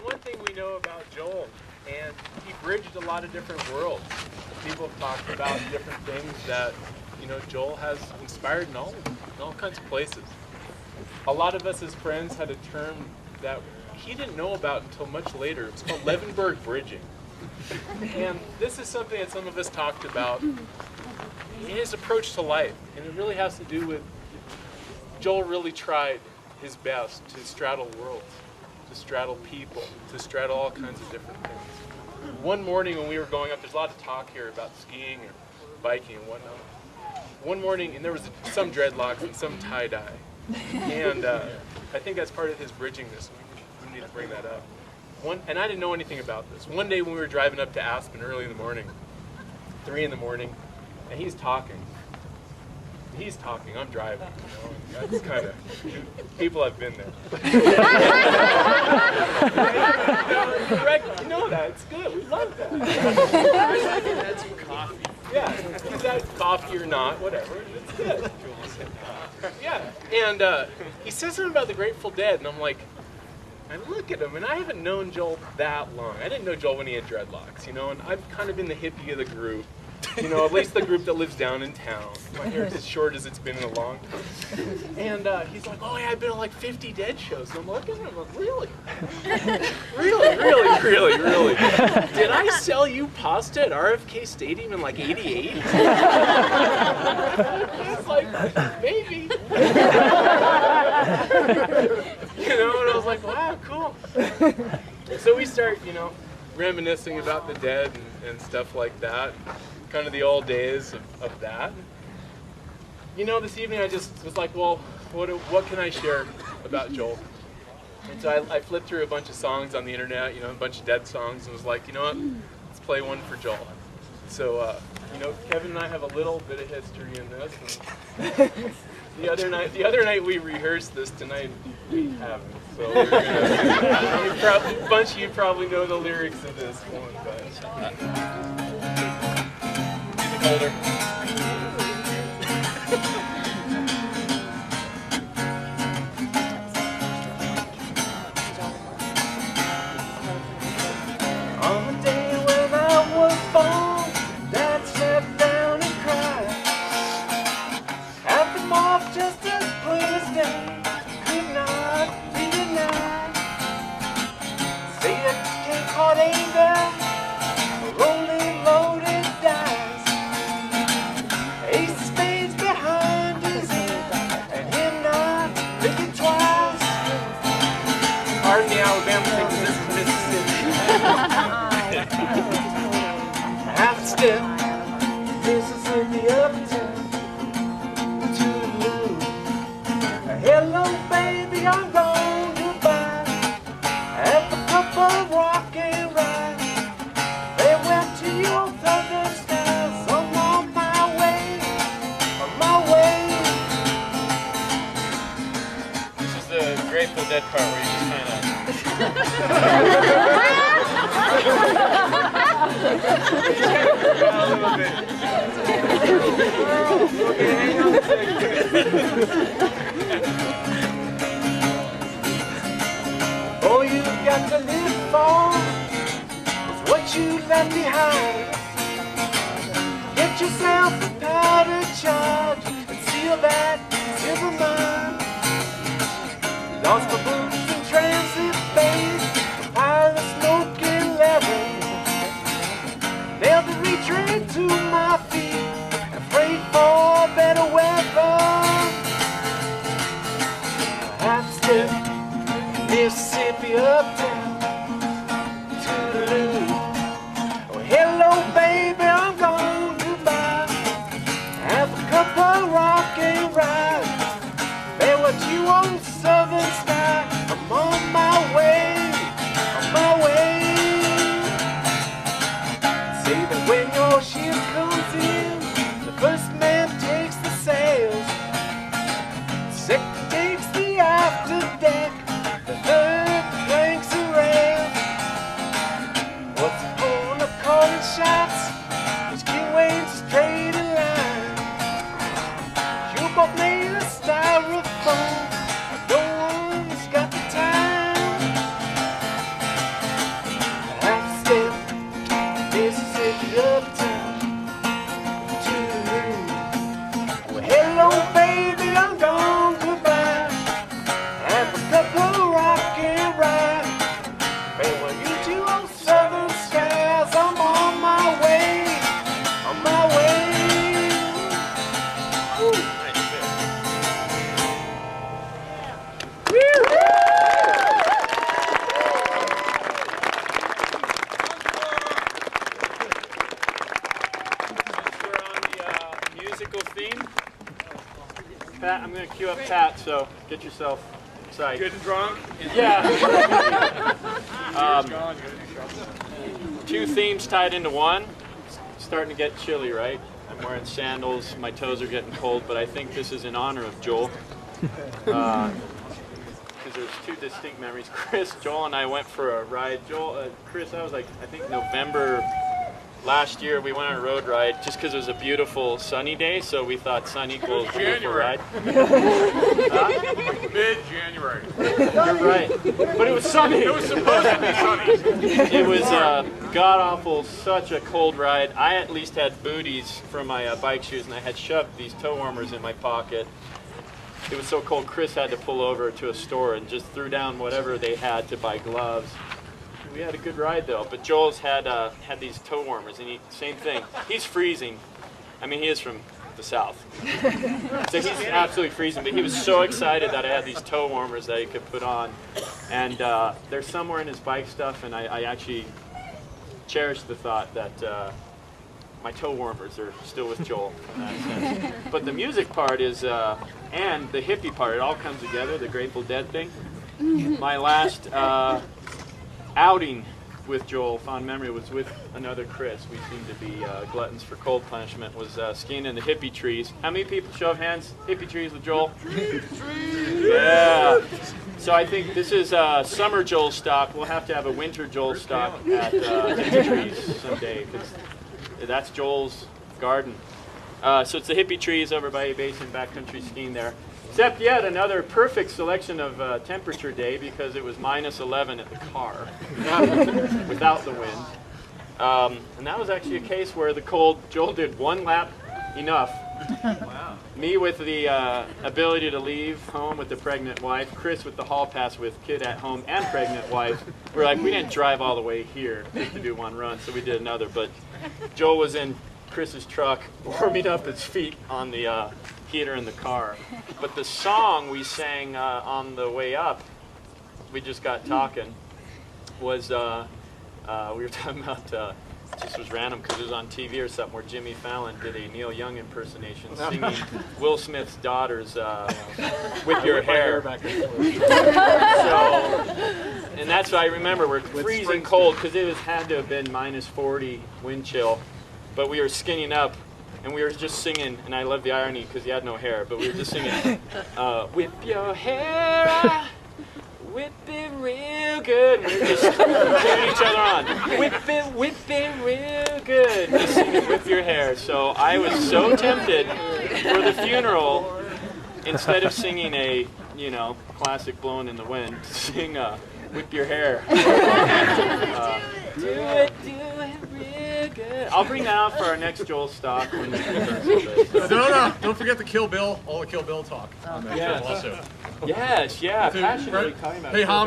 One thing we know about Joel, and he bridged a lot of different worlds. People have talked about different things that, Joel has inspired in all kinds of places. A lot of us as friends had a term that he didn't know about until much later. It was called Levenberg bridging. And this is something that some of us talked about in his approach to life. And it really has to do with Joel really tried his best to straddle worlds, to straddle people, to straddle all kinds of different things. One morning when we were going up, there's a lot of talk here about skiing or biking and whatnot. One morning, and there was some dreadlocks and some tie-dye. And I think that's part of his bridging this. We need to bring that up. And I didn't know anything about this. One day when we were driving up to Aspen early in the morning, 3 in the morning, and he's talking. I'm driving. That's kind of, people have been there. You know that, it's good, we love that. That's coffee. Yeah, is that coffee or not, whatever, it's good. Yeah, and he says something about the Grateful Dead, and I'm like, I look at him, and I haven't known Joel that long. I didn't know Joel when he had dreadlocks, and I've kind of been the hippie of the group. At least the group that lives down in town. My hair is as short as it's been in a long time. And he's like, oh yeah, I've been on like 50 Dead shows. And I'm looking at him, I'm like, really? Really? Did I sell you pasta at RFK Stadium in like 88? It's like, maybe. And I was like, wow, cool. So we start, reminiscing about the Dead and stuff like that. Kind of the old days of that. This evening I just was like, well, what can I share about Joel? And so I flipped through a bunch of songs on the internet, a bunch of Dead songs, and was like, you know what, let's play one for Joel. So, Kevin and I have a little bit of history in this. And the other night we rehearsed this. Tonight we haven't. So we're gonna. A bunch of you probably know the lyrics of this one, but. Older. On the day when I was born, Dad sat down and cried. Had them off just as plain as day, could not be denied. Say that can't caught anger, rolling loaded dice. Ace of spades behind his ear, and him not thinking twice. Pardon the Alabama thing, this is Mississippi. Half a step, Mississippi uptown, Toodaloo. Hello, baby, I'm gone goodbye. Have a cup of rock and ride. Farewell to your southern skies. I'm on my way. This is the Grateful Dead part where you just kind of. Okay, hang on a second. All you got to live for is what you left behind. Get yourself a powder charge and seal that silver mine. Lost my boots in transit base, a pile of smoking leather. Nailed the retreat to my feet and prayed for better weather. Half step, Mississippi uptown, Toodaloo. Oh, hello, baby, I'm gone goodbye. Have a cup of rock and ride. Farewell to you on southern sky. I'm on my way. Say that when your ship comes in, the first man takes the sails, second takes the after deck, the third planks around. Theme. Pat, I'm going to cue up Pat, so get yourself excited. Good and drunk? Yeah. Two themes tied into one. It's starting to get chilly, right? I'm wearing sandals, my toes are getting cold, but I think this is in honor of Joel. Because there's two distinct memories. Joel and I went for a ride. Chris, that was like, I think November last year. We went on a road ride just because it was a beautiful sunny day, so we thought sun equals beautiful ride. Mid-January. You're right. But it was sunny. It was supposed to be sunny. It was god-awful, such a cold ride. I at least had booties for my bike shoes, and I had shoved these toe warmers in my pocket. It was so cold, Chris had to pull over to a store and just threw down whatever they had to buy gloves. We had a good ride though, but Joel's had these toe warmers, and same thing. He's freezing. I mean, he is from the south, so he's absolutely freezing. But he was so excited that I had these toe warmers that he could put on, and they're somewhere in his bike stuff. And I actually cherish the thought that my toe warmers are still with Joel in that sense. But the music part is, and the hippie part, it all comes together. The Grateful Dead thing. My last outing with Joel, fond memory, was with another Chris. We seem to be gluttons for cold punishment. Was skiing in the hippie trees. How many people, show of hands, hippie trees with Joel? Yeah. So I think this is summer Joel stock. We'll have to have a winter Joel stock at hippie trees someday, because that's Joel's garden. So it's the hippie trees over by A Basin, backcountry skiing there. Except yet another perfect selection of temperature day, because it was -11 at the car without the wind. And that was actually a case where the cold, Joel did one lap, enough. Wow. Me with the ability to leave home with the pregnant wife, Chris with the hall pass with kid at home and pregnant wife. We're like, we didn't drive all the way here just to do one run, so we did another. But Joel was in Chris's truck warming up his feet on the heater in the car. But the song we sang on the way up, we just got talking, was we were talking about, it just was random because it was on TV or something, where Jimmy Fallon did a Neil Young impersonation singing Will Smith's daughter's Whip Your Hair. So, and that's what I remember. We're freezing cold because it had to have been -40 wind chill, but we were skinning up. And we were just singing, and I love the irony because he had no hair, but we were just singing, whip your hair, whip it real good. And we were just putting each other on. Whip it real good. Just singing, whip your hair. So I was so tempted for the funeral, instead of singing a, classic Blowing in the Wind, to sing Whip Your Hair. Do it real good. I'll bring that out for our next Joel stock. When No, don't forget the Kill Bill, all the Kill Bill talk. Yes, yeah, passionately talking about Hey, how